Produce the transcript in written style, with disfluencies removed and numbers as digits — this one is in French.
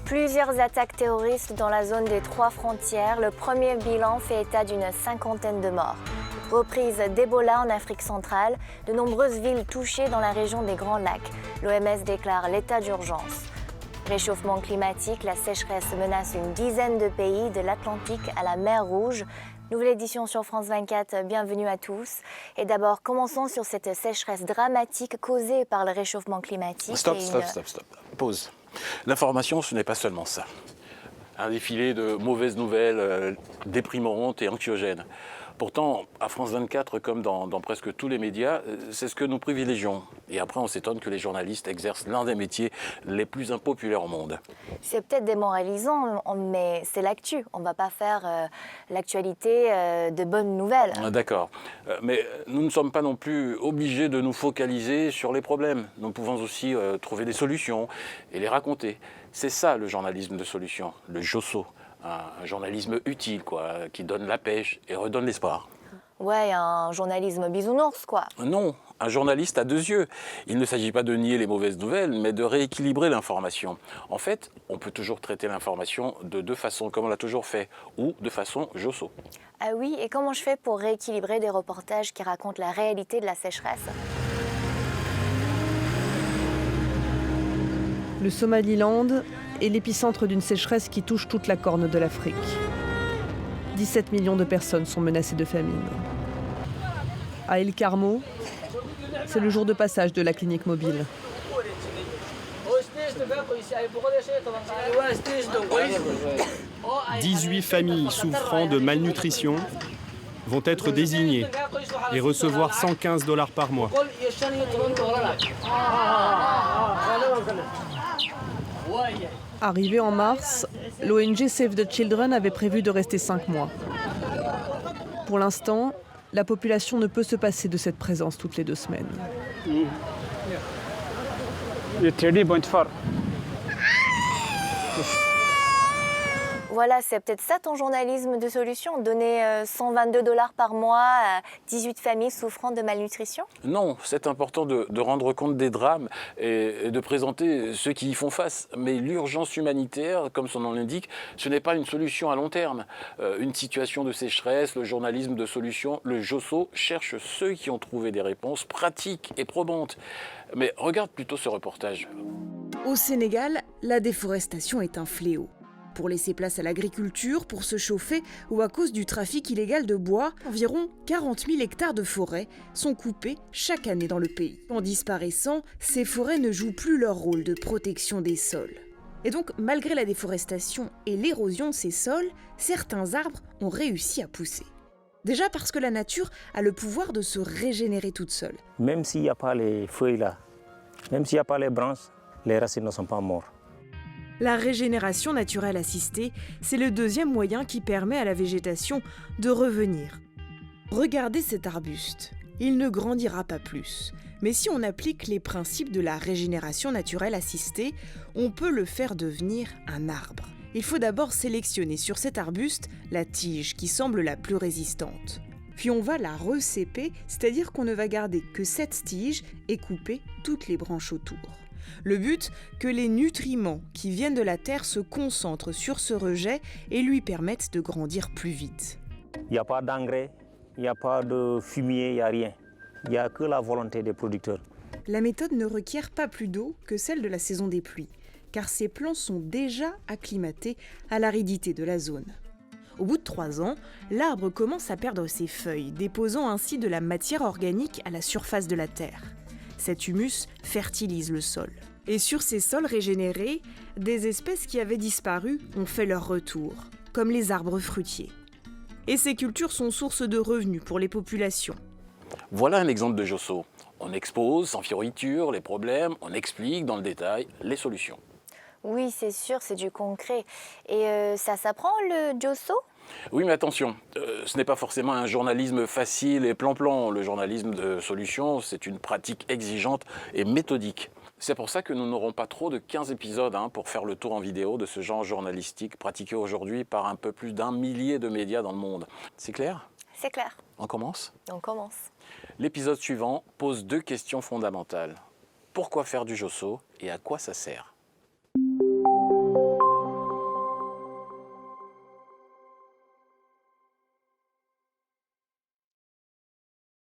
Plusieurs attaques terroristes dans la zone des 3 frontières. Le premier bilan fait état d'une 50aine de morts. Reprise d'Ebola en Afrique centrale, de nombreuses villes touchées dans la région des Grands Lacs. L'OMS déclare l'état d'urgence. Réchauffement climatique, la sécheresse menace une dizaine de pays, de l'Atlantique à la mer Rouge. Nouvelle édition sur France 24, bienvenue à tous. Et d'abord, commençons sur cette sécheresse dramatique causée par le réchauffement climatique. Stop. Pause. L'information, ce n'est pas seulement ça. Un défilé de mauvaises nouvelles, déprimantes et anxiogènes. Pourtant, à France 24, comme dans presque tous les médias, c'est ce que nous privilégions. Et après, on s'étonne que les journalistes exercent l'un des métiers les plus impopulaires au monde. C'est peut-être démoralisant, mais c'est l'actu. On ne va pas faire l'actualité de bonnes nouvelles. D'accord. Mais nous ne sommes pas non plus obligés de nous focaliser sur les problèmes. Nous pouvons aussi trouver des solutions et les raconter. C'est ça le journalisme de solution, le JOSO. Un journalisme utile, qui donne la pêche et redonne l'espoir. Ouais, un journalisme bisounours, quoi. Non, un journaliste a deux yeux. Il ne s'agit pas de nier les mauvaises nouvelles, mais de rééquilibrer l'information. En fait, on peut toujours traiter l'information de deux façons, comme on l'a toujours fait, ou de façon JOSO. Ah oui, et comment je fais pour rééquilibrer des reportages qui racontent la réalité de la sécheresse ? Le Somaliland est l'épicentre d'une sécheresse qui touche toute la corne de l'Afrique. 17 millions de personnes sont menacées de famine. À El Carmo, c'est le jour de passage de la clinique mobile. « 18 familles souffrant de malnutrition vont être désignées et recevoir $115 par mois. » Arrivé en mars, l'ONG Save the Children avait prévu de rester 5 mois. Pour l'instant, la population ne peut se passer de cette présence toutes les 2 semaines. Voilà, c'est peut-être ça ton journalisme de solution, donner $122 par mois à 18 familles souffrant de malnutrition ? Non, c'est important de rendre compte des drames et de présenter ceux qui y font face. Mais l'urgence humanitaire, comme son nom l'indique, ce n'est pas une solution à long terme. Une situation de sécheresse, le journalisme de solution, le JOSO cherche ceux qui ont trouvé des réponses pratiques et probantes. Mais regarde plutôt ce reportage. Au Sénégal, la déforestation est un fléau. Pour laisser place à l'agriculture, pour se chauffer ou à cause du trafic illégal de bois, environ 40 000 hectares de forêts sont coupés chaque année dans le pays. En disparaissant, ces forêts ne jouent plus leur rôle de protection des sols. Et donc, malgré la déforestation et l'érosion de ces sols, certains arbres ont réussi à pousser. Déjà parce que la nature a le pouvoir de se régénérer toute seule. Même s'il n'y a pas les feuilles là, même s'il n'y a pas les branches, les racines ne sont pas mortes. La régénération naturelle assistée, c'est le deuxième moyen qui permet à la végétation de revenir. Regardez cet arbuste. Il ne grandira pas plus. Mais si on applique les principes de la régénération naturelle assistée, on peut le faire devenir un arbre. Il faut d'abord sélectionner sur cet arbuste la tige qui semble la plus résistante. Puis on va la recéper, c'est-à-dire qu'on ne va garder que cette tige et couper toutes les branches autour. Le but, que les nutriments qui viennent de la terre se concentrent sur ce rejet et lui permettent de grandir plus vite. Il n'y a pas d'engrais, il n'y a pas de fumier, il n'y a rien. Il n'y a que la volonté des producteurs. La méthode ne requiert pas plus d'eau que celle de la saison des pluies, car ces plants sont déjà acclimatés à l'aridité de la zone. Au bout de 3 ans, l'arbre commence à perdre ses feuilles, déposant ainsi de la matière organique à la surface de la terre. Cet humus fertilise le sol. Et sur ces sols régénérés, des espèces qui avaient disparu ont fait leur retour, comme les arbres fruitiers. Et ces cultures sont source de revenus pour les populations. Voilà un exemple de JOSO. On expose sans fioriture les problèmes, on explique dans le détail les solutions. Oui, c'est sûr, c'est du concret. Et ça s'apprend le JOSO ? Oui, mais attention, ce n'est pas forcément un journalisme facile et plan-plan. Le journalisme de solution, c'est une pratique exigeante et méthodique. C'est pour ça que nous n'aurons pas trop de 15 épisodes pour faire le tour en vidéo de ce genre journalistique pratiqué aujourd'hui par un peu plus d'1 millier de médias dans le monde. C'est clair ? C'est clair. On commence ? On commence. L'épisode suivant pose 2 questions fondamentales. Pourquoi faire du JOSO et à quoi ça sert ?